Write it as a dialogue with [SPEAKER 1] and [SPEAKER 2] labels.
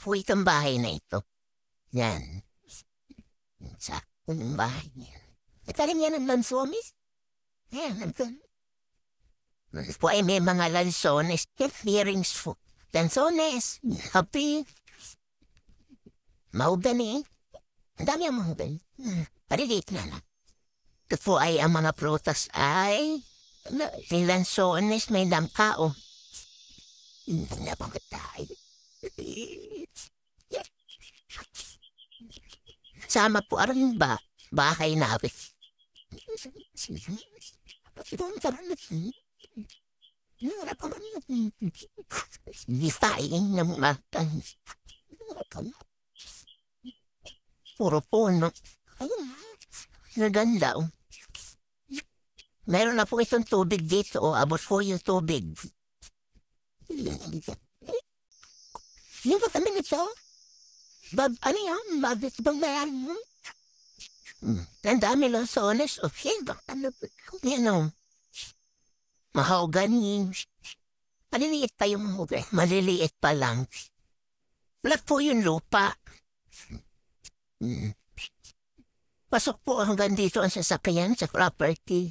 [SPEAKER 1] po itong bahay na ito. Yan. Sakto yung bahay niya. Ito rin yan ang lansones. Yan, nandun. Po ay may mga lansones. Hearings po. Lansones. Happy. Mahogany. Ang dami ang mahogany. Paliliit na lang. Ito po ay ang mga prutas ay may lansones, may lampao. Napakatay. Sama po ang bahay namin. Gisaing ng matang. Puro puno. Naganda. Meron na po itong tubig dito. Abot po yung tubig. Yung ba kami nito? Ano yan? Bakit bang bayan mo? Ang dami lang sa honest. Okay, ano ba? Yan o. Mahogany. Maliliit pa yung mahogany. Maliliit pa lang. Flat po yung lupa. Pasok po hanggang dito ang sasakyan sa property.